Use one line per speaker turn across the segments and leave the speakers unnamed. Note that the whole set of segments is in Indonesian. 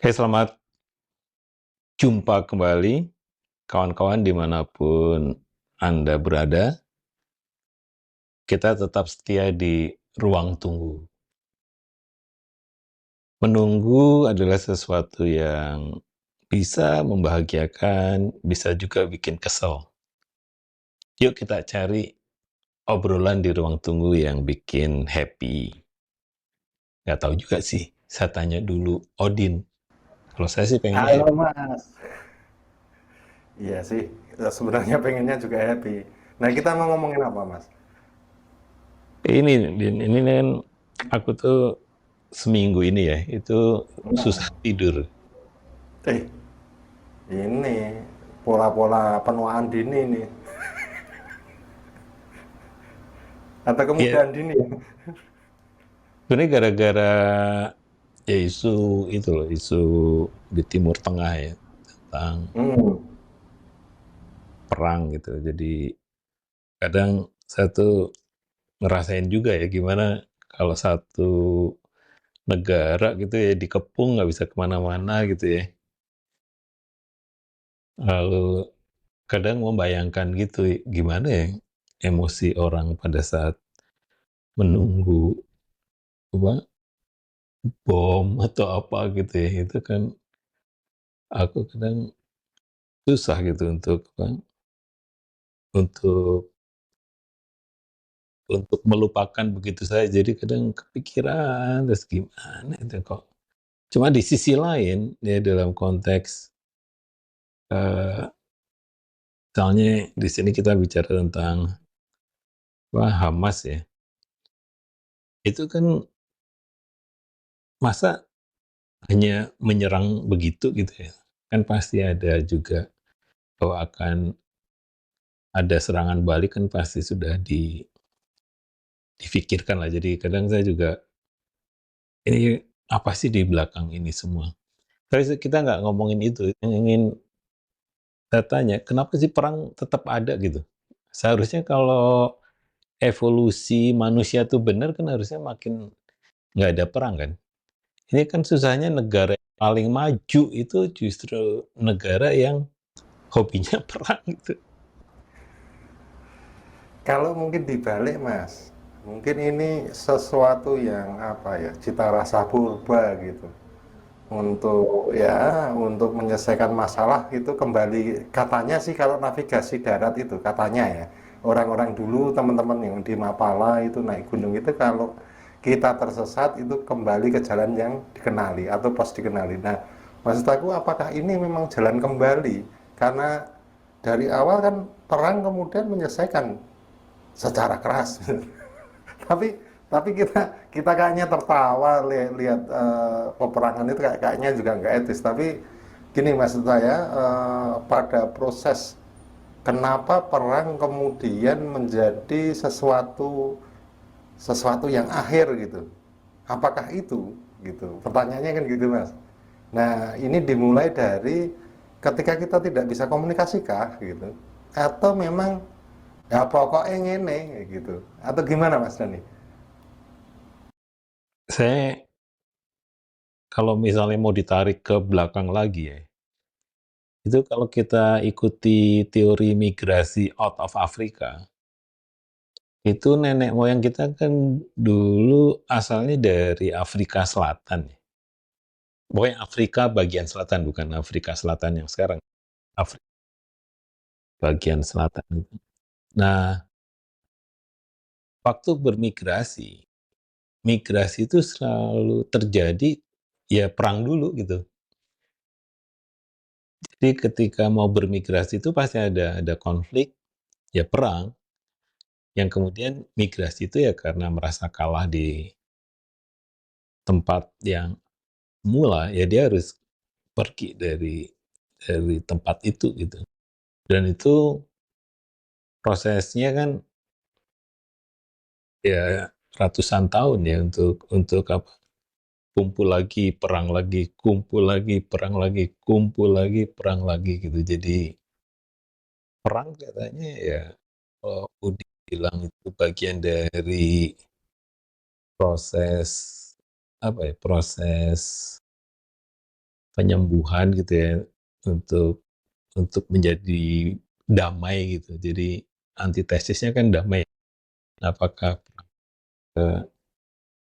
Selamat jumpa kembali kawan-kawan dimanapun Anda berada. Kita tetap setia di ruang tunggu. Menunggu adalah sesuatu yang bisa membahagiakan, bisa juga bikin kesel. Yuk kita cari obrolan di ruang tunggu yang bikin happy. Gak tahu juga sih, saya tanya dulu Odin. Kalau saya sih pengennya
Halo
happy.
Mas, iya sih, sebenarnya pengennya juga happy. Nah kita mau ngomongin apa Mas?
Ini, Din, ini kan aku tuh seminggu ini ya, itu susah
Nah,
tidur.
eh ini pola-pola penuaan dini nih, atau
Ya,
kemudahan dini.
sebenarnya gara-gara ya isu itu loh, isu di Timur Tengah ya, tentang
Hmm,
perang gitu. Jadi kadang saya tuh ngerasain juga ya gimana kalau satu negara gitu ya dikepung nggak bisa kemana-mana gitu ya. Lalu kadang membayangkan gitu gimana ya emosi orang pada saat menunggu apa bom atau apa gitu ya. Itu kan aku kadang susah gitu untuk apa, untuk melupakan begitu saja. Jadi kadang kepikiran terus gimana itu kok. Cuma di sisi lain ya dalam konteks eh, misalnya di sini kita bicara tentang wah Hamas ya. Itu kan masa hanya menyerang begitu gitu ya. Kan pasti ada juga bahwa akan ada serangan balik kan pasti sudah difikirkan lah. Jadi kadang saya juga ini apa sih di belakang ini semua. Tapi kita nggak ngomongin itu, yang ingin saya tanya, kenapa sih perang tetap ada gitu? Seharusnya kalau evolusi manusia tuh benar kan harusnya makin nggak ada perang kan? Ini kan susahnya negara yang paling maju itu justru negara yang hobinya perang gitu.
kalau mungkin dibalik Mas, mungkin ini sesuatu yang apa ya, cita rasa purba gitu. Untuk menyelesaikan masalah itu kembali katanya sih kalau navigasi darat itu katanya ya orang-orang dulu teman-teman yang di Mapala itu naik gunung itu kalau kita tersesat itu kembali ke jalan yang dikenali atau pos dikenali. Nah maksud aku apakah ini memang jalan kembali karena dari awal kan perang kemudian menyelesaikan secara keras tapi kita kayaknya tertawa lihat peperangan itu kayaknya juga nggak etis tapi gini maksud saya pada proses kenapa perang kemudian menjadi sesuatu sesuatu yang akhir gitu apakah itu gitu pertanyaannya kan gitu mas. Nah ini dimulai dari ketika kita tidak bisa komunikasikah gitu atau memang ya pokoknya ngene gitu atau gimana mas Dani?
Saya kalau misalnya mau ditarik ke belakang lagi ya, itu kalau kita ikuti teori migrasi out of Africa, itu nenek moyang kita kan dulu asalnya dari Afrika Selatan ya. Pokoknya Afrika bagian selatan, bukan Afrika Selatan yang sekarang. Afrika bagian selatan itu. Nah, waktu bermigrasi, migrasi itu selalu terjadi ya perang dulu gitu. Jadi ketika mau bermigrasi itu pasti ada konflik, ya perang. Yang kemudian migrasi itu ya karena merasa kalah di tempat yang mula, ya dia harus pergi dari tempat itu gitu. Dan itu prosesnya kan ya ratusan tahun ya untuk apa? Kumpul lagi, perang lagi, kumpul lagi, perang lagi, kumpul lagi, perang lagi gitu. Jadi perang katanya ya kalau Udi bilang itu bagian dari proses apa ya? Proses penyembuhan gitu ya, untuk menjadi damai gitu. Jadi antitesisnya kan damai. Apakah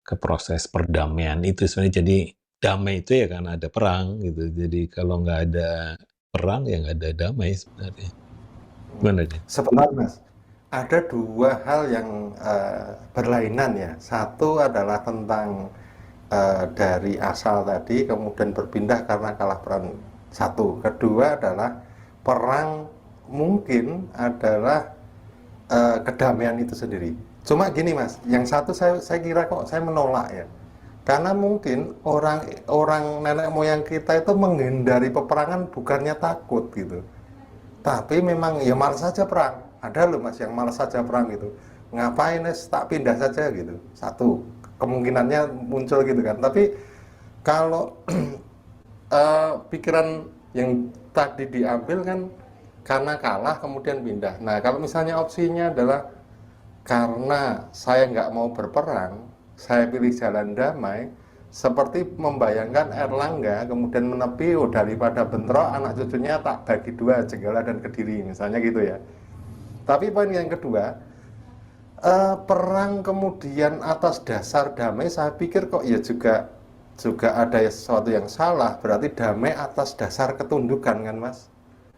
ke proses perdamaian itu sebenarnya, jadi damai itu ya karena ada perang gitu. Jadi kalau nggak ada perang ya nggak ada damai sebenarnya. Gimana dia?
Sebentar Mas, ada dua hal yang berlainan ya. Satu adalah tentang dari asal tadi kemudian berpindah karena kalah perang. Satu. Kedua adalah perang mungkin adalah kedamaian itu sendiri. Cuma gini Mas, yang satu saya kira kok saya menolak ya. Karena mungkin orang orang nenek moyang kita itu menghindari peperangan bukannya takut gitu. Tapi memang ya malas saja perang. Ada loh Mas yang malas saja perang gitu. Ngapain es tak pindah saja gitu. Satu, kemungkinannya muncul gitu kan. Tapi kalau pikiran yang tadi diambil kan karena kalah kemudian pindah. Nah kalau misalnya opsinya adalah karena saya nggak mau berperang, saya pilih jalan damai, seperti membayangkan Erlangga kemudian menepi, oh daripada bentrok anak cucunya tak bagi dua, Jenggala dan Kediri, misalnya gitu ya. Tapi poin yang kedua, perang kemudian atas dasar damai, saya pikir kok ya juga juga ada sesuatu yang salah. Berarti damai atas dasar ketundukan kan Mas,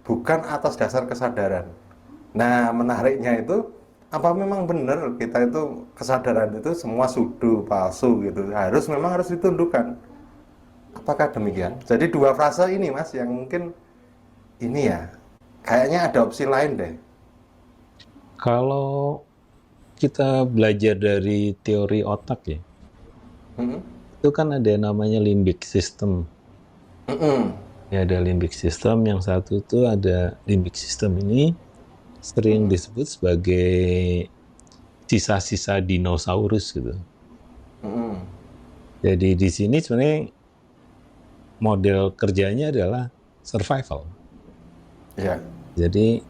bukan atas dasar kesadaran. Nah menariknya itu, apa memang benar kita itu kesadaran itu semua sudu palsu gitu, memang harus ditundukkan? Apakah demikian? Jadi dua frase ini Mas yang mungkin ini ya, kayaknya ada opsi lain deh.
Kalau kita belajar dari teori otak ya,
Mm-mm.
itu kan ada namanya limbic system.
Mm-mm.
Ya, ada limbic system, yang satu itu ada limbic system ini sering disebut sebagai sisa-sisa dinosaurus gitu.
Mm-mm.
Jadi di sini sebenarnya model kerjanya adalah survival.
Ya.
Jadi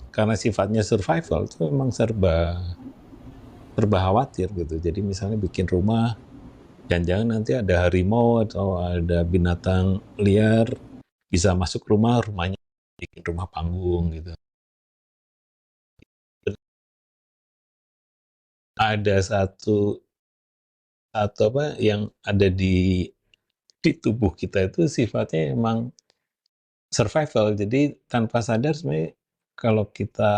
karena sifatnya survival itu memang serba khawatir gitu. Jadi misalnya bikin rumah, jangan-jangan nanti ada harimau atau ada binatang liar bisa masuk rumahnya bikin rumah panggung gitu. Ada satu apa yang ada di tubuh kita itu sifatnya emang survival. Jadi tanpa sadar sebenarnya kalau kita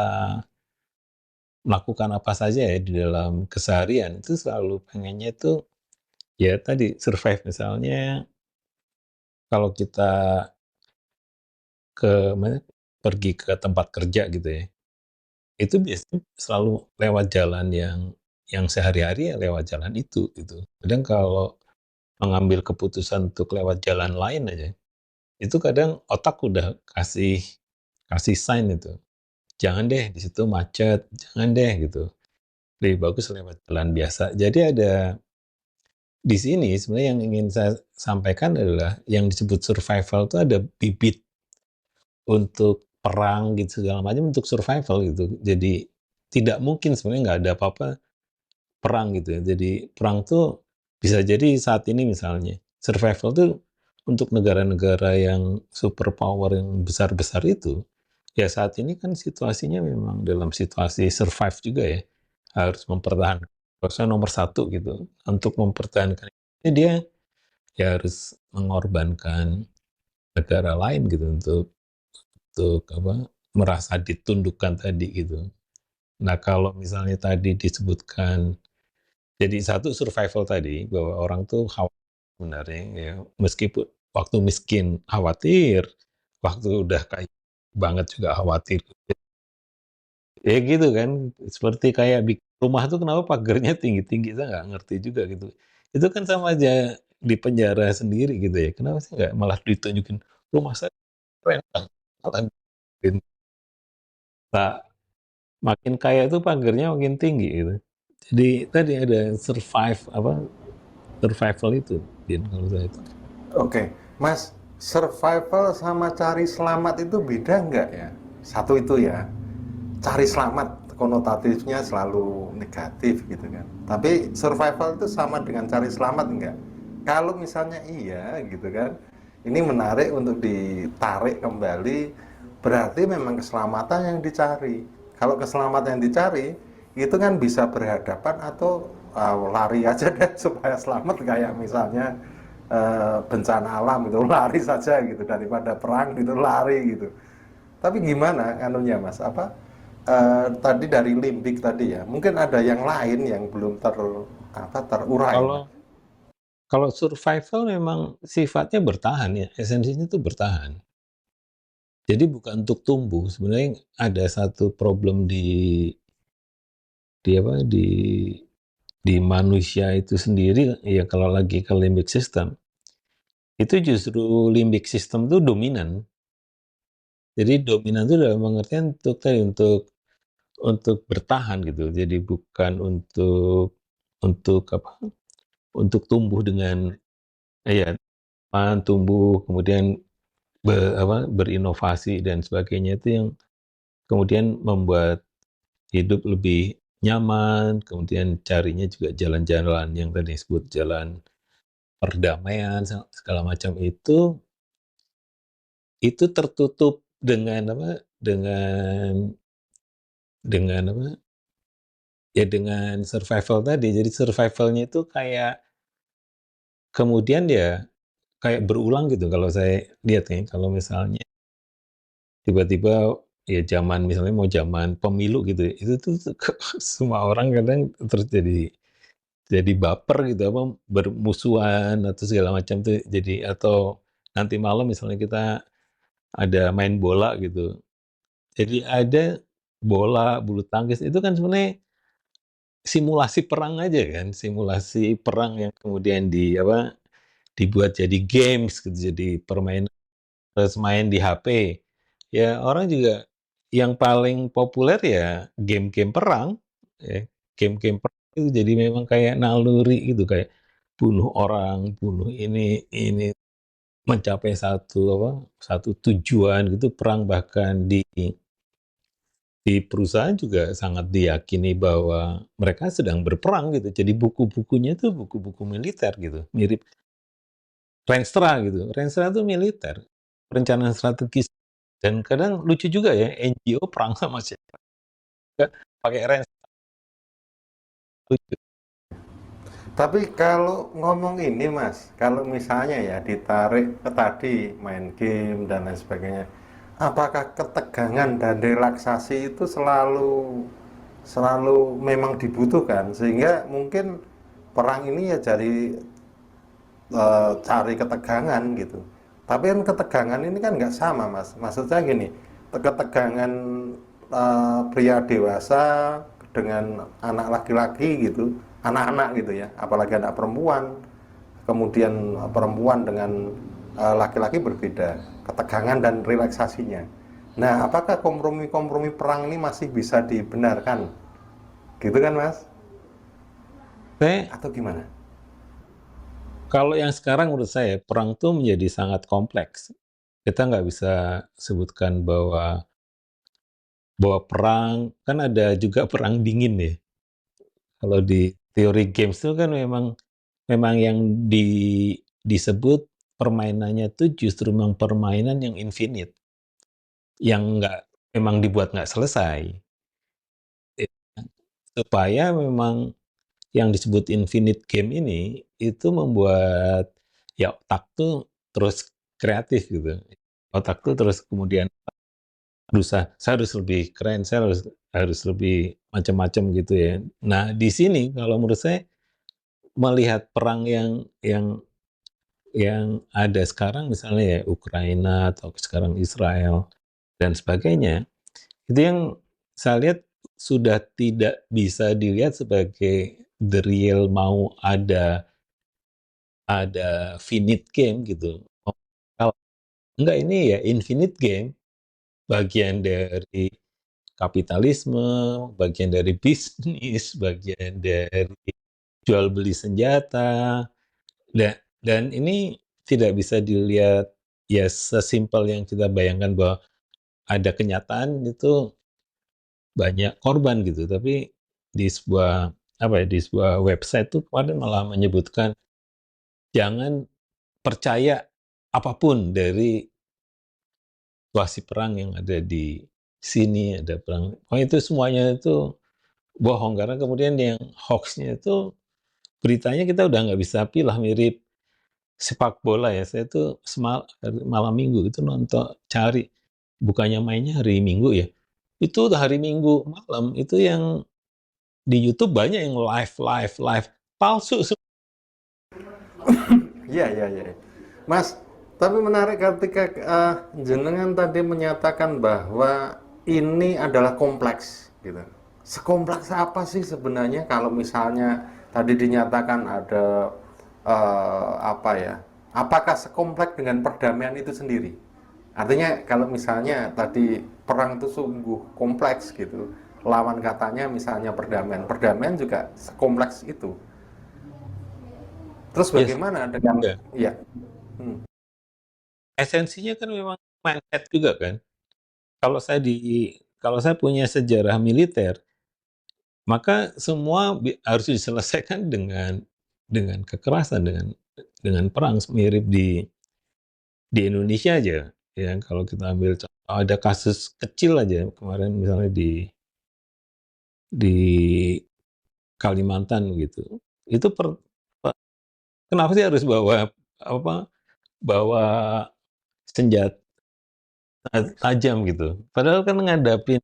melakukan apa saja ya di dalam keseharian itu selalu pengennya itu ya tadi survive. Misalnya kalau kita pergi ke tempat kerja gitu ya, itu biasanya selalu lewat jalan yang sehari-hari ya lewat jalan itu gitu. Kadang kalau mengambil keputusan untuk lewat jalan lain aja, itu kadang otak udah kasih kasih sign itu, jangan deh di situ macet, jangan deh gitu, lebih bagus lewat jalan biasa. Jadi ada di sini sebenarnya yang ingin saya sampaikan adalah yang disebut survival itu ada bibit untuk perang gitu segala macam untuk survival gitu. Jadi tidak mungkin sebenarnya nggak ada apa-apa perang gitu ya. Jadi perang tuh bisa jadi saat ini misalnya survival tuh untuk negara-negara yang superpower yang besar-besar itu, ya saat ini kan situasinya memang dalam situasi survive juga ya, harus mempertahankan. Harusnya nomor satu gitu. Untuk mempertahankan ini dia ya harus mengorbankan negara lain gitu untuk apa merasa ditundukkan tadi gitu. Nah kalau misalnya tadi disebutkan jadi satu survival tadi bahwa orang tuh khawatir sebenarnya ya meskipun waktu miskin khawatir, waktu udah kaya banget juga khawatir. Ya gitu kan, seperti kayak bikin rumah tuh kenapa pagarnya tinggi-tinggi, saya nggak ngerti juga gitu. Itu kan sama aja di penjara sendiri gitu ya, kenapa sih nggak malah ditunjukin, "Rumah saya keren banget, malah bikin Pak makin kaya itu pagarnya makin tinggi," gitu. Jadi tadi ada survival itu, Din, kalau saya itu.
Oke, Mas, survival sama cari selamat itu beda nggak ya? Satu itu ya, cari selamat konotatifnya selalu negatif gitu kan. Tapi survival itu sama dengan cari selamat enggak? Kalau misalnya iya gitu kan, ini menarik untuk ditarik kembali, berarti memang keselamatan yang dicari. Kalau keselamatan yang dicari, itu kan bisa berhadapan atau lari aja deh supaya selamat, kayak misalnya bencana alam itu lari saja gitu, daripada perang gitu lari gitu. Tapi gimana anunya Mas? Apa tadi dari limbik tadi ya? Mungkin ada yang lain yang belum terurai,
Kalau
Mas.
kalau survival memang sifatnya bertahan ya, esensinya itu bertahan. Jadi bukan untuk tumbuh, sebenarnya ada satu problem di apa, di manusia itu sendiri ya kalau lagi ke limbic system, itu justru limbic system itu dominan. Jadi dominan itu dalam pengertian untuk tadi, untuk bertahan gitu. Jadi bukan untuk apa, untuk tumbuh dengan iya, tumbuh kemudian berinovasi dan sebagainya, itu yang kemudian membuat hidup lebih nyaman, kemudian carinya juga jalan-jalan yang tadi disebut jalan perdamaian segala macam itu tertutup dengan apa, dengan apa, ya dengan survival tadi. Jadi survival-nya itu kayak kemudian ya kayak berulang gitu kalau saya lihat ya, kalau misalnya tiba-tiba ya zaman misalnya mau zaman pemilu gitu ya, itu tuh semua orang kadang terus jadi baper gitu, apa, bermusuhan atau segala macam tuh jadi, atau nanti malam misalnya kita ada main bola gitu, jadi ada bola, bulu tangkis, itu kan sebenarnya simulasi perang aja kan, simulasi perang yang kemudian apa, dibuat jadi games gitu, jadi permainan, terus main di HP. Ya orang juga yang paling populer ya game-game perang, ya, game-game perang itu jadi memang kayak naluri gitu, kayak bunuh orang, bunuh ini, mencapai satu apa, satu tujuan gitu, perang bahkan di perusahaan juga sangat diyakini bahwa mereka sedang berperang gitu. Jadi buku-bukunya itu buku-buku militer gitu, mirip Renstra gitu. Renstra itu militer, perencanaan strategis, dan kadang lucu juga ya, NGO perang sama siapa, pakai Renstra, lucu.
Tapi kalau ngomong ini Mas, kalau misalnya ya ditarik ke tadi main game dan lain sebagainya, apakah ketegangan dan relaksasi itu selalu selalu memang dibutuhkan sehingga mungkin perang ini ya jadi cari ketegangan gitu. Tapi kan ketegangan ini kan nggak sama Mas. Maksudnya gini, ketegangan pria dewasa dengan anak laki-laki gitu, anak-anak gitu ya, apalagi anak perempuan, kemudian perempuan dengan laki-laki berbeda, ketegangan dan relaksasinya. Nah, apakah kompromi-kompromi perang ini masih bisa dibenarkan? Gitu kan, Mas?
Saya
Atau gimana?
kalau yang sekarang menurut saya perang tuh menjadi sangat kompleks. Kita nggak bisa sebutkan bahwa perang kan ada juga perang dingin ya. Kalau di teori games itu kan memang memang yang disebut permainannya tuh justru memang permainan yang infinite, yang nggak memang dibuat nggak selesai, ya, supaya memang yang disebut infinite game ini, itu membuat ya otak tuh terus kreatif gitu. Otak tuh terus kemudian berusaha, "Saya harus lebih keren, saya harus harus lebih macam-macam," gitu ya. Nah, di sini kalau menurut saya melihat perang yang ada sekarang misalnya ya Ukraina atau sekarang Israel dan sebagainya, itu yang saya lihat sudah tidak bisa dilihat sebagai the real mau ada finite game gitu. Oh, kalau enggak, ini ya infinite game, bagian dari kapitalisme, bagian dari bisnis, bagian dari jual beli senjata, dan ini tidak bisa dilihat ya sesimpel yang kita bayangkan bahwa ada kenyataan itu banyak korban gitu, tapi di sebuah apa ya, di sebuah website tuh kemarin malah menyebutkan jangan percaya apapun dari situasi perang yang ada di sini, ada perang. Oh itu semuanya itu bohong, karena kemudian yang hoax-nya itu beritanya kita udah nggak bisa pilah, mirip sepak bola ya. Saya tuh malam Minggu itu nonton, cari, bukannya mainnya hari Minggu ya, itu hari Minggu malam, itu yang di YouTube banyak yang live live live, palsu.
Iya, iya, iya. Mas, tapi menarik ketika jenengan tadi menyatakan bahwa ini adalah kompleks gitu. Sekompleks apa sih sebenarnya kalau misalnya tadi dinyatakan ada apa ya? Apakah sekompleks dengan perdamaian itu sendiri? Artinya kalau misalnya tadi perang itu sungguh kompleks gitu. Lawan katanya misalnya perdamaian. Perdamaian juga sekompleks itu. Terus
Yes,
bagaimana dengan
ya.
ya? Hmm.
Esensinya kan memang mindset juga kan. Kalau saya di kalau saya punya sejarah militer, maka semua harus diselesaikan dengan kekerasan, dengan perang, mirip di Indonesia aja. Ya, kalau kita ambil contoh, ada kasus kecil aja kemarin misalnya di Kalimantan gitu. Itu kenapa sih harus bawa apa, bawa senjata tajam gitu? Padahal kan ngadapin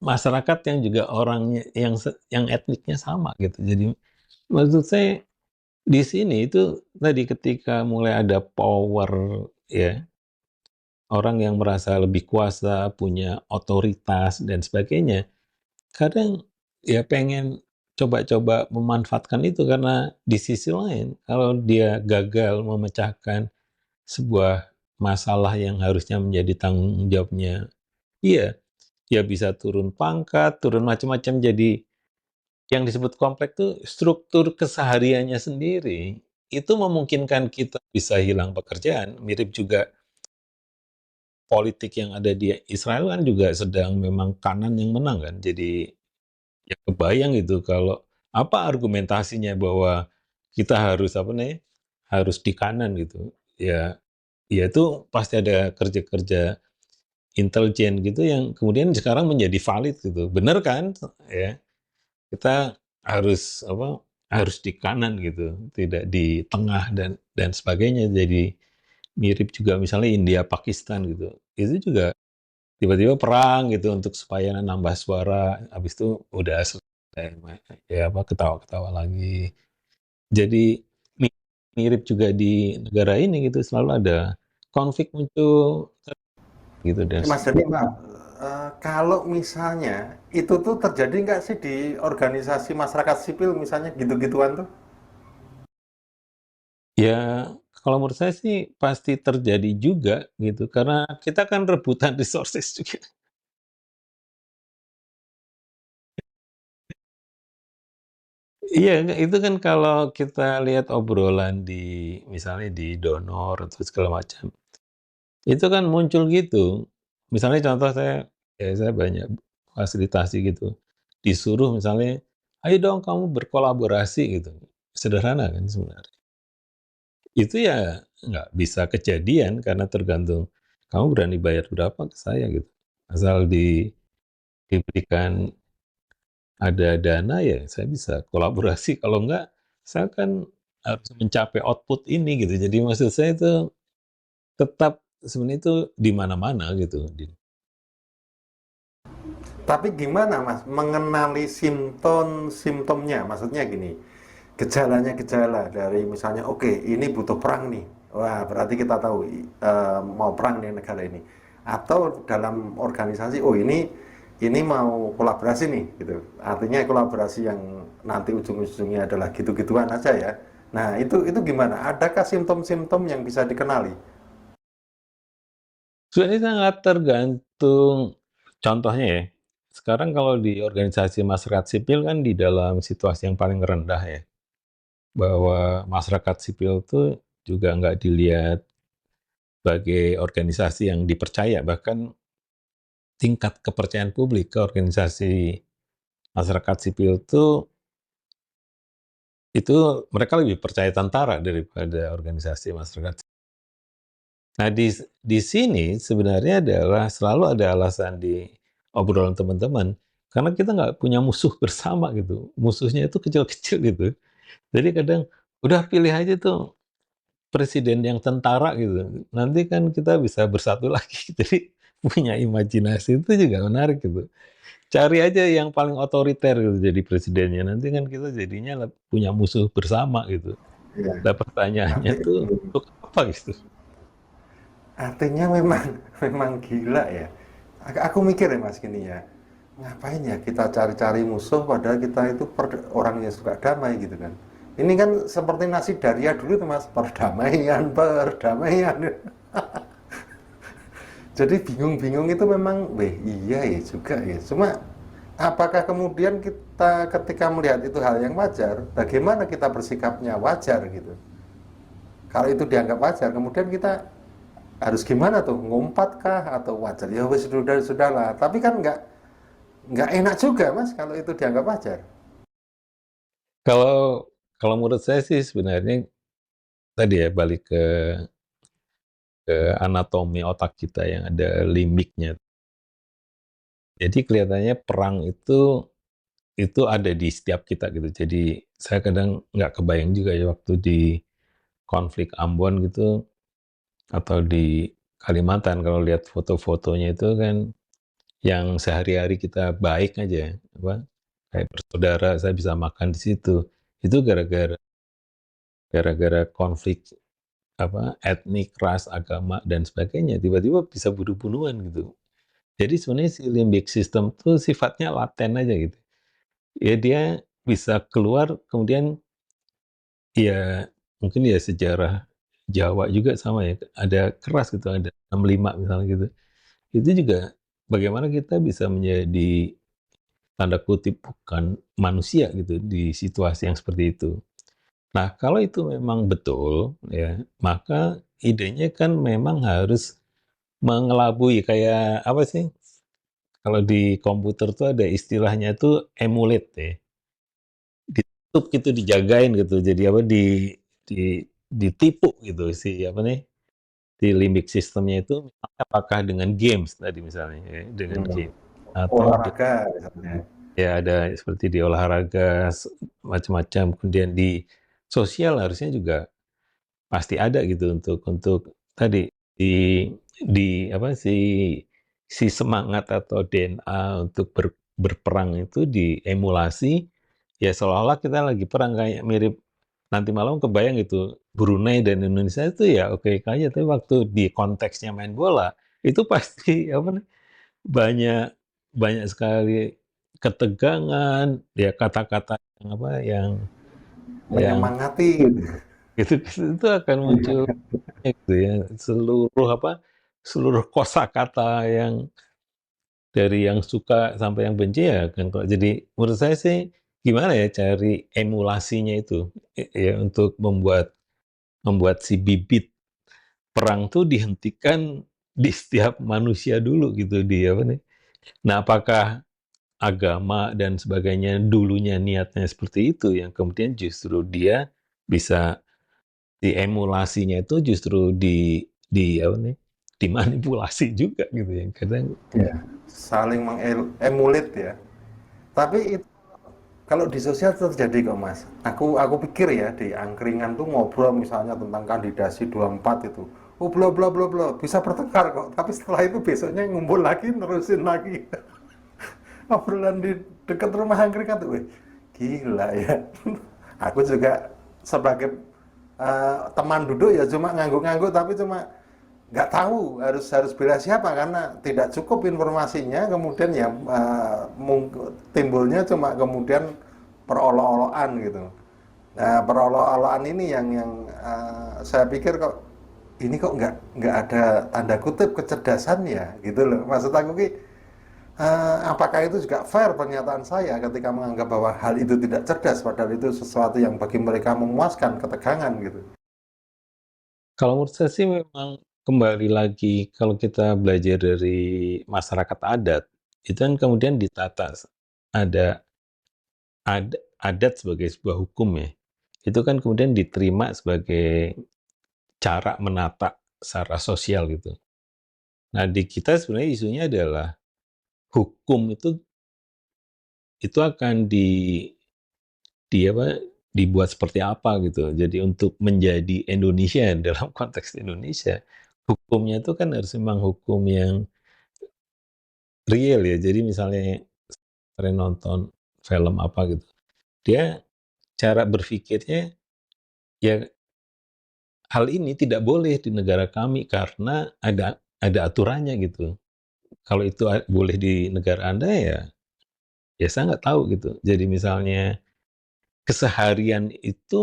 masyarakat yang juga orangnya yang etniknya sama gitu. Jadi maksud saya di sini itu tadi ketika mulai ada power ya, orang yang merasa lebih kuasa, punya otoritas dan sebagainya, kadang ya pengen coba-coba memanfaatkan itu, karena di sisi lain kalau dia gagal memecahkan sebuah masalah yang harusnya menjadi tanggung jawabnya, iya, ya bisa turun pangkat, turun macam-macam. Jadi yang disebut kompleks itu struktur kesehariannya sendiri, itu memungkinkan kita bisa hilang pekerjaan. Mirip juga politik yang ada di Israel kan juga sedang memang kanan yang menang kan. Jadi ya kebayang gitu kalau apa argumentasinya bahwa kita harus apa nih, harus di kanan gitu. Ya, ya itu pasti ada kerja-kerja intelijen gitu yang kemudian sekarang menjadi valid gitu. Bener kan? Ya. Kita harus apa, harus di kanan gitu, tidak di tengah dan sebagainya. Jadi mirip juga misalnya India Pakistan gitu. Itu juga tiba-tiba perang gitu untuk supaya nambah suara, habis itu udah selesai, ya apa, ketawa-ketawa lagi. Jadi mirip juga di negara ini gitu, selalu ada konflik muncul gitu dan
Mas Dani, Pak, kalau misalnya itu tuh terjadi nggak sih di organisasi masyarakat sipil misalnya gitu-gituan tuh?
ya, kalau menurut saya sih pasti terjadi juga gitu, karena kita kan rebutan resources juga. Iya, itu kan kalau kita lihat obrolan di misalnya di donor atau segala macam, itu kan muncul gitu. Misalnya contoh saya banyak fasilitasi gitu, disuruh misalnya, "Ayo dong kamu berkolaborasi," gitu. Sederhana kan sebenarnya. Itu ya nggak bisa kejadian karena tergantung kamu berani bayar berapa ke saya gitu. Asal diberikan ada dana ya saya bisa kolaborasi, kalau enggak saya kan harus mencapai output ini gitu. Jadi maksud saya itu tetap sebenarnya itu di mana-mana gitu.
Tapi gimana Mas mengenali simptom-simptomnya? Maksudnya gini, gejala dari misalnya oke, ini butuh perang nih. Wah, berarti kita tahu mau perang nih negara ini. Atau dalam organisasi, oh ini mau kolaborasi nih gitu. Artinya kolaborasi yang nanti ujung-ujungnya adalah gitu-gituan aja ya. Nah, itu gimana? Adakah simptom-simptom yang bisa dikenali?
Sebenarnya sangat tergantung contohnya ya. Sekarang kalau di organisasi masyarakat sipil kan di dalam situasi yang paling rendah ya, bahwa masyarakat sipil tuh juga nggak dilihat sebagai organisasi yang dipercaya, bahkan tingkat kepercayaan publik ke organisasi masyarakat sipil itu itu mereka lebih percaya tentara daripada organisasi masyarakat. Nah, di sini sebenarnya adalah selalu ada alasan di obrolan teman-teman, karena kita nggak punya musuh bersama gitu, musuhnya itu kecil-kecil gitu. Jadi kadang, udah pilih aja tuh presiden yang tentara gitu, nanti kan kita bisa bersatu lagi. Jadi punya imajinasi itu juga menarik gitu. Cari aja yang paling otoriter gitu jadi presidennya, nanti kan kita jadinya punya musuh bersama gitu.
Iya.
Nah pertanyaannya
Arti,
tuh, untuk apa gitu?
artinya memang memang gila ya. Aku mikir ya Mas gini ya, ngapain ya kita cari-cari musuh padahal kita itu orang yang suka damai gitu kan. Ini kan seperti nasi Daria dulu tuh Mas, perdamaian, perdamaian. Jadi bingung-bingung itu memang, weh iya ya juga ya. Cuma apakah kemudian kita ketika melihat itu hal yang wajar, bagaimana kita bersikapnya wajar gitu. Kalau itu dianggap wajar, kemudian kita harus gimana tuh, ngumpat kah atau wajar? Ya wes sudahlah. Tapi kan nggak enak juga Mas kalau itu dianggap wajar.
Kalau kalau menurut saya sih sebenarnya tadi ya balik ke anatomi otak kita yang ada limbiknya. Jadi kelihatannya perang itu ada di setiap kita gitu. Jadi saya kadang nggak kebayang juga ya waktu di konflik Ambon gitu atau di Kalimantan kalau lihat foto-fotonya itu kan yang sehari-hari kita baik aja, apa, kayak bersaudara, saya bisa makan di situ. Itu gara-gara konflik, apa, etnik, ras, agama, dan sebagainya, tiba-tiba bisa bunuh-bunuhan gitu. Jadi sebenarnya si limbic system tuh sifatnya laten aja gitu. Ya dia bisa keluar kemudian ya mungkin ya sejarah Jawa juga sama ya, ada keras gitu, ada 65 misalnya gitu. Itu juga bagaimana kita bisa menjadi tanda kutip bukan manusia gitu di situasi yang seperti itu. Nah, kalau itu memang betul ya, maka idenya kan memang harus mengelabui kayak apa sih, kalau di komputer tuh ada istilahnya tuh emulate ya, ditutup gitu, dijagain gitu, jadi apa, ditipu gitu si apa nih, si limbic system-nya itu misalnya apakah dengan games tadi misalnya ya, dengan
Hmm.
game atau
Olahraga misalnya.
ya ada seperti di olahraga macam-macam, kemudian di sosial harusnya juga pasti ada gitu untuk tadi di apa si semangat atau DNA untuk berperang itu diemulasi, ya seolah-olah kita lagi perang kayak mirip nanti malam kebayang gitu Brunei dan Indonesia itu ya oke aja, tapi waktu di konteksnya main bola itu pasti apa nih, banyak banyak sekali ketegangan, ya kata-kata yang apa, yang
Menyemangati gitu.
itu itu akan muncul gitu ya, seluruh apa, seluruh kosakata yang dari yang suka sampai yang benci ya kan kok. Jadi menurut saya sih gimana ya cari emulasinya itu, ya untuk membuat membuat si bibit perang tuh dihentikan di setiap manusia dulu gitu di apa nih. Nah, apakah agama dan sebagainya dulunya niatnya seperti itu yang kemudian justru dia bisa diemulasinya itu justru di apa nih, dimanipulasi juga gitu ya, kadang
Ya, saling mengemulit ya. Tapi itu kalau di sosial terjadi kok Mas. Aku pikir ya di angkringan tuh ngobrol misalnya tentang kandidasi 24 itu. Oh bla bla bla bla, bisa bertengkar kok. Tapi setelah itu besoknya ngumpul lagi, nerusin lagi. Obrolan di dekat rumah angkringan tuh, wih, gila ya. Aku juga sebagai teman duduk ya cuma ngangguk-ngangguk tapi cuma nggak tahu harus harus bela siapa karena tidak cukup informasinya kemudian ya timbulnya cuma kemudian perolok-olokan gitu. Nah perolok-olokan ini yang saya pikir kok ini kok nggak ada tanda kutip kecerdasannya gitu loh maksud aku ki apakah itu juga fair pernyataan saya ketika menganggap bahwa hal itu tidak cerdas padahal itu sesuatu yang bagi mereka memuaskan ketegangan gitu.
kalau menurut saya sih memang kembali lagi kalau kita belajar dari masyarakat adat, itu kan kemudian ditata ada adat sebagai sebuah hukum ya. itu kan kemudian diterima sebagai cara menata secara sosial gitu. Nah, di kita sebenarnya isunya adalah hukum itu akan dibuat seperti apa gitu. Jadi untuk menjadi Indonesia dalam konteks Indonesia, hukumnya itu kan harus memang hukum yang real ya. Jadi misalnya kalian nonton film apa gitu, dia cara berpikirnya, ya hal ini tidak boleh di negara kami karena ada aturannya gitu. Kalau itu boleh di negara Anda ya saya nggak tahu gitu. Jadi misalnya keseharian itu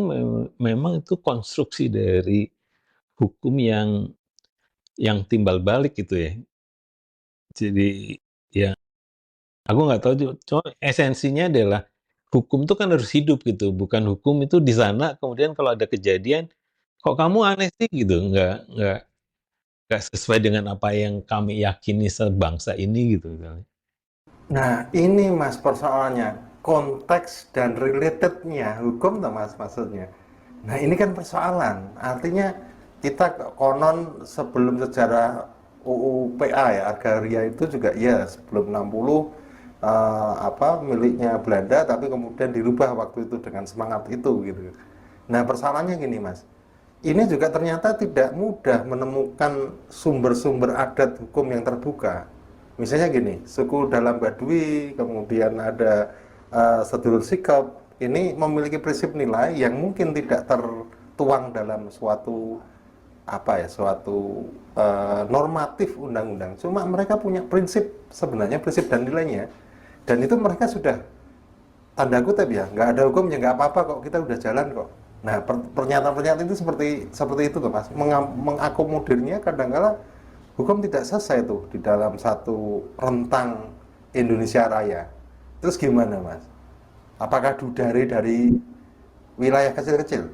memang itu konstruksi dari hukum yang timbal balik gitu ya. Jadi ya aku nggak tahu cuma esensinya adalah hukum itu kan harus hidup gitu, bukan hukum itu di sana kemudian kalau ada kejadian, "Kok kamu aneh sih?" Gitu, nggak sesuai dengan apa yang kami yakini sebangsa ini gitu misalnya.
Nah, ini Mas persoalannya, konteks dan relatednya hukum tuh Mas maksudnya. Nah, ini kan persoalan. Artinya kita konon sebelum sejarah UU PA ya, Agraria itu juga ya sebelum 60 miliknya Belanda tapi kemudian dirubah waktu itu dengan semangat itu gitu. Nah, persoalannya gini Mas. Ini juga ternyata tidak mudah menemukan sumber-sumber adat hukum yang terbuka. Misalnya gini, suku dalam Baduy, kemudian ada sedulur sikap, ini memiliki prinsip nilai yang mungkin tidak tertuang dalam suatu normatif undang-undang. Cuma mereka punya prinsip, sebenarnya prinsip dan nilainya, dan itu mereka sudah tanda kutip ya, nggak ada hukum ya nggak apa-apa kok, kita udah jalan kok. Nah, pernyataan-pernyataan itu seperti itu tuh Mas, mengakomodirnya kadang-kala hukum tidak selesai tuh di dalam satu rentang Indonesia Raya. Terus gimana Mas? Apakah dari wilayah kecil-kecil?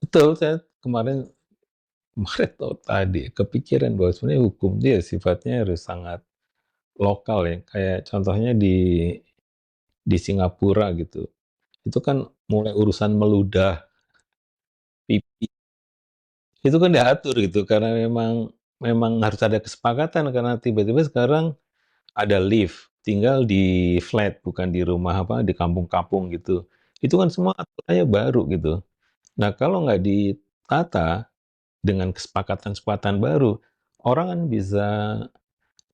Betul, saya kemarin kemarin atau tadi kepikiran bahwa sebenarnya hukum dia sifatnya harus sangat lokal ya, kayak contohnya di Singapura gitu, itu kan mulai urusan meludah, pipi, itu kan diatur gitu karena memang memang harus ada kesepakatan karena tiba-tiba sekarang ada lift, tinggal di flat bukan di rumah di kampung-kampung gitu. Itu kan semua aturannya baru gitu. Nah, kalau nggak ditata dengan kesepakatan-kesepakatan baru, orang kan bisa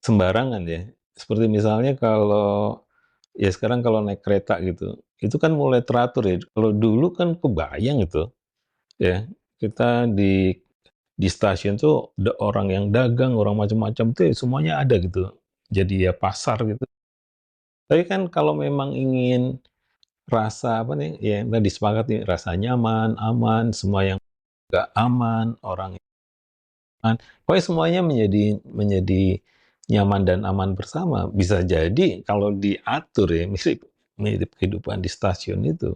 sembarangan ya. Seperti misalnya kalau ya sekarang kalau naik kereta gitu, itu kan mulai teratur ya. Kalau dulu kan kebayang itu ya, kita di stasiun tuh ada orang yang dagang, orang macam-macam tuh ya semuanya ada gitu. Jadi ya pasar gitu. Tapi kan kalau memang ingin rasa apa nih, ya yang tadi disepakati rasa nyaman, aman, semua yang nggak aman, orang yang aman, pokoknya semuanya menjadi nyaman dan aman bersama. Bisa jadi kalau diatur ya mirip mirip kehidupan di stasiun itu,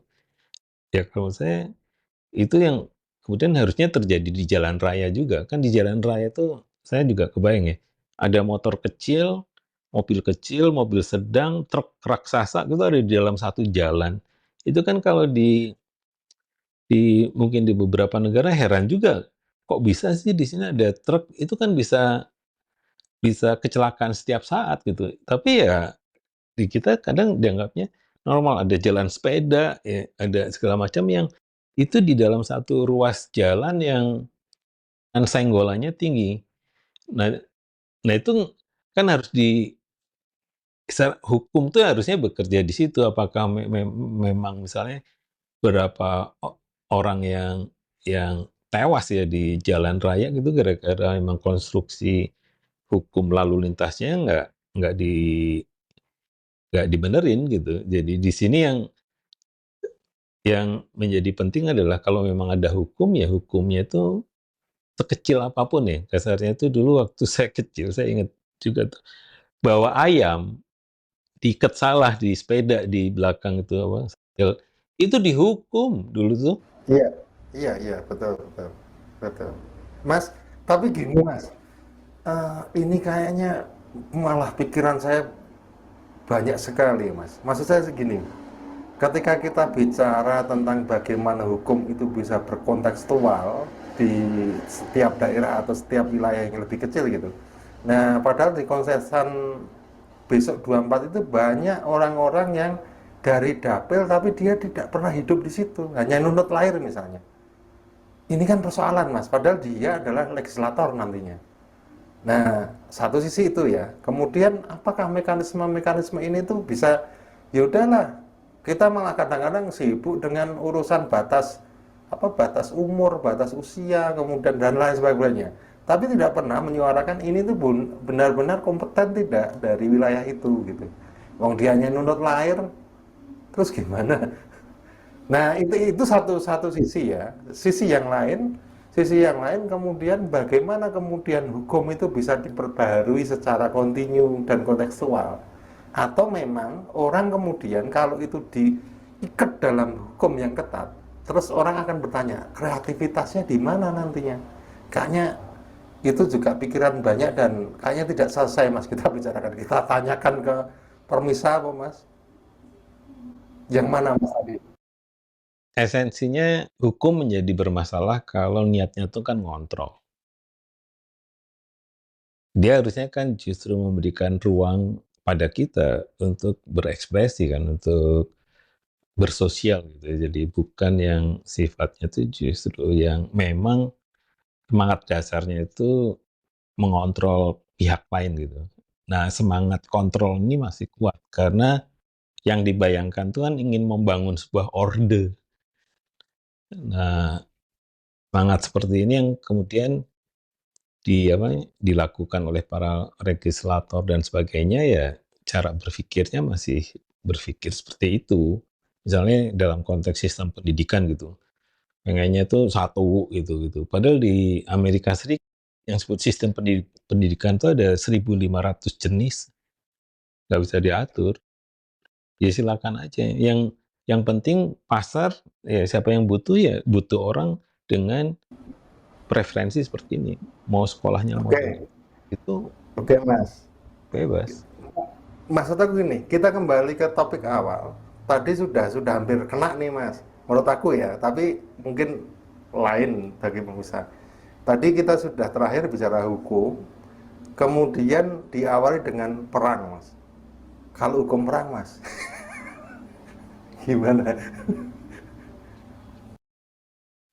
ya kalau saya itu yang kemudian harusnya terjadi di jalan raya juga. Kan di jalan raya itu saya juga kebayang ya, ada motor kecil, mobil sedang, truk raksasa itu ada di dalam satu jalan. Itu kan kalau mungkin di beberapa negara heran juga, kok bisa sih di sini ada truk, itu kan bisa bisa kecelakaan setiap saat gitu. Tapi ya di kita kadang dianggapnya normal, ada jalan sepeda, ya ada segala macam yang itu di dalam satu ruas jalan yang senggolannya tinggi. Nah nah itu kan harus hukum tuh harusnya bekerja di situ. Apakah memang misalnya berapa orang yang tewas ya di jalan raya gitu gara-gara memang konstruksi hukum lalu lintasnya nggak di nggak dibenerin gitu. Jadi di sini yang menjadi penting adalah kalau memang ada hukum, ya hukumnya itu sekecil apapun ya, kasarnya itu dulu waktu saya kecil, saya ingat juga tuh, bawa ayam, diikat salah di sepeda di belakang itu itu dihukum dulu tuh.
Iya, iya, iya, betul, betul, betul. Mas, tapi gini Mas, ini kayaknya malah pikiran saya banyak sekali Mas. Maksud saya segini, ketika kita bicara tentang bagaimana hukum itu bisa berkontekstual di setiap daerah atau setiap wilayah yang lebih kecil gitu. Nah, padahal di konsensan besok 24 itu banyak orang-orang yang dari dapil tapi dia tidak pernah hidup di situ, hanya nunut lahir misalnya. Ini kan persoalan Mas, padahal dia adalah legislator nantinya. Nah, satu sisi itu ya. Kemudian apakah mekanisme-mekanisme ini tuh bisa, ya udahlah, kita malah kadang-kadang sibuk dengan urusan batas batas umur, batas usia, kemudian dan lain sebagainya. Tapi tidak pernah menyuarakan ini tuh benar-benar kompeten tidak dari wilayah itu gitu. Wong dia hanya nunut lahir, terus gimana? Nah, itu satu satu sisi ya. Sisi yang lain kemudian bagaimana kemudian hukum itu bisa diperbaharui secara kontinu dan kontekstual. Atau memang orang kemudian kalau itu diikat dalam hukum yang ketat, terus orang akan bertanya, kreativitasnya di mana nantinya? Kayaknya itu juga pikiran banyak dan kayaknya tidak selesai Mas kita bicarakan. Kita tanyakan ke permisa apa Mas? Yang mana Mas tadi?
Esensinya hukum menjadi bermasalah kalau niatnya tuh kan ngontrol. Dia harusnya kan justru memberikan ruang pada kita untuk berekspresi kan, untuk bersosial gitu ya. Jadi bukan yang sifatnya tuh justru yang memang semangat dasarnya itu mengontrol pihak lain gitu. Nah, semangat kontrol ini masih kuat karena yang dibayangkan tuh kan ingin membangun sebuah orde. Nah, semangat seperti ini yang kemudian dilakukan oleh para legislator dan sebagainya, ya cara berpikirnya masih berpikir seperti itu. Misalnya dalam konteks sistem pendidikan gitu, pengennya tuh satu gitu. Padahal di Amerika Serikat yang disebut sistem pendidikan itu ada 1.500 jenis, nggak bisa diatur. Ya silakan aja. Yang penting pasar, ya siapa yang butuh ya butuh orang dengan preferensi seperti ini. Mau sekolahnya model
Oke,
itu
oke Mas.
bebas.
Maksud aku gini, kita kembali ke topik awal. Tadi sudah hampir kena nih Mas. Menurut aku ya, tapi mungkin lain bagi pemirsa. Tadi kita sudah terakhir bicara hukum, kemudian diawali dengan perang Mas. Kalau hukum perang Mas, gimana?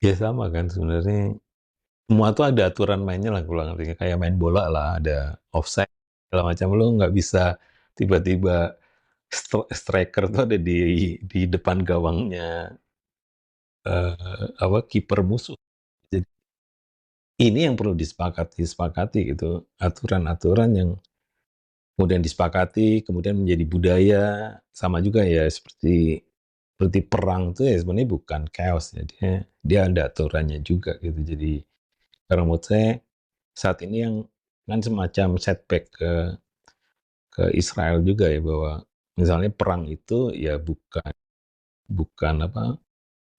Ya sama kan sebenarnya. Semua tuh ada aturan mainnya lah kurang lebih. Kayak main bola lah, ada offside segala macam. Lu nggak bisa tiba-tiba striker tuh ada di depan gawangnya kiper musuh. Jadi ini yang perlu disepakati gitu. Aturan-aturan yang kemudian disepakati, kemudian menjadi budaya. Sama juga ya seperti perang tuh ya sebenarnya bukan chaos ya. Dia ada aturannya juga gitu. Jadi karena menurut saya saat ini yang kan semacam setback ke Israel juga ya bahwa misalnya perang itu ya bukan bukan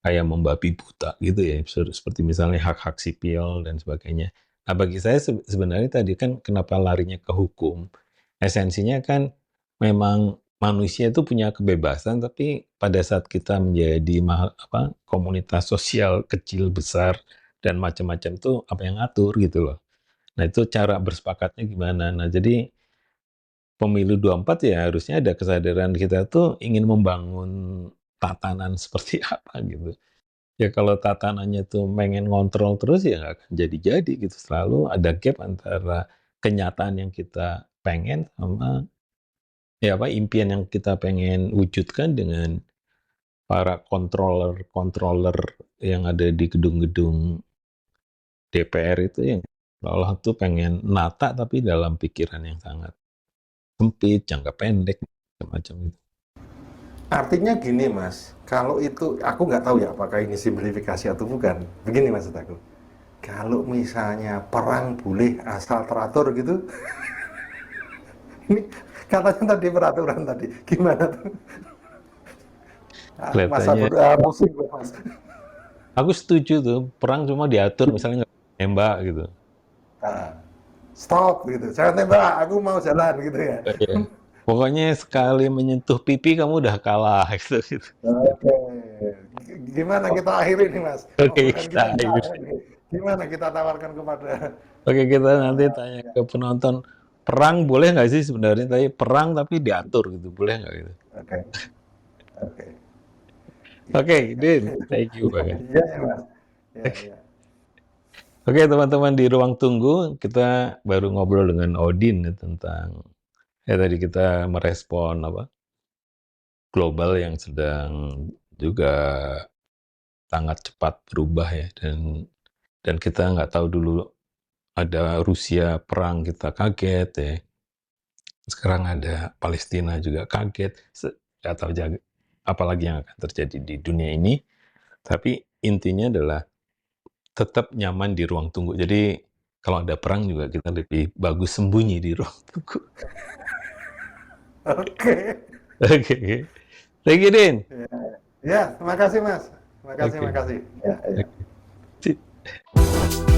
kayak membabi buta gitu ya, seperti misalnya hak-hak sipil dan sebagainya. Nah, bagi saya sebenarnya tadi kan kenapa larinya ke hukum, esensinya kan memang manusia itu punya kebebasan, tapi pada saat kita menjadi komunitas sosial kecil, besar, dan macam-macam tuh apa yang ngatur gitu loh. Nah, itu cara bersepakatnya gimana. Nah, jadi pemilu 24 ya harusnya ada kesadaran kita tuh ingin membangun tatanan seperti apa gitu. Ya kalau tatanannya tuh pengen ngontrol terus ya nggak akan jadi-jadi gitu. Selalu ada gap antara kenyataan yang kita pengen sama impian yang kita pengen wujudkan dengan para controller yang ada di gedung-gedung DPR itu yang seolah tuh pengen nata tapi dalam pikiran yang sangat sempit, jangka pendek, macam-macam itu.
Artinya gini Mas, kalau itu aku nggak tahu ya apakah ini simplifikasi atau bukan. Begini maksud aku. Kalau misalnya perang boleh asal teratur gitu, ini katanya tadi peraturan tadi, gimana tuh? Masa
Kelihatannya
pusing Mas.
aku setuju tuh, perang cuma diatur misalnya nggak nembak gitu.
Nah, stop gitu, jangan tembak, aku mau jalan gitu ya.
Iya. Pokoknya sekali menyentuh pipi kamu udah kalah gitu, gitu.
Oke. Gimana kita akhiri nih Mas?
Oke,
Obrolan
kita
kita nggak ada
akhiri.
nih. Gimana kita tawarkan kepada
Oke, kita nanti tanya
ya,
ke penonton, perang boleh nggak sih sebenarnya? Tapi perang tapi diatur gitu, boleh nggak gitu?
oke, oke.
Oke,
Iya,
Din, thank you banget.
iya ya Mas. Ya, ya.
Oke, teman-teman di ruang tunggu, kita baru ngobrol dengan Odin ya, tentang tadi kita merespon apa global yang sedang juga sangat cepat berubah ya, dan kita nggak tahu dulu ada Rusia perang kita kaget ya. Sekarang ada Palestina juga kaget. Nggak tahu apalagi yang akan terjadi di dunia ini. Tapi intinya adalah tetap nyaman di ruang tunggu. Jadi kalau ada perang juga kita lebih bagus sembunyi di ruang tunggu.
Oke.
Oke. Thank you, Din.
Ya, ya, terima kasih Mas. Terima kasih, terima
Oke.
kasih. Ya, ya.
Oke.